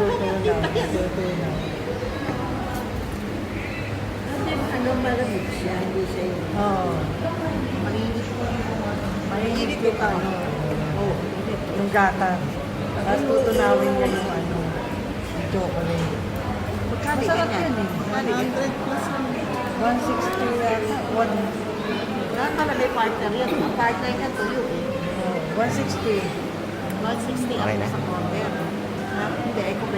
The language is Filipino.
Tutunaw. Tutunaw. Ano, malamig siya, hindi siya yung... Oo. Mainit po yung... Mainit yung ano. Oo. Yung gata. Tapos tutunawin niya yung ano. Yung chocolate. Magkano Masarap ganyan? yun eh. Magkano yan? 100 plus lang. 160 yata. Wala pala may partner yan. Ang partner niya tuyo eh. 160. 160 Okay ako na. sa corner. Ha? Hindi, ay kung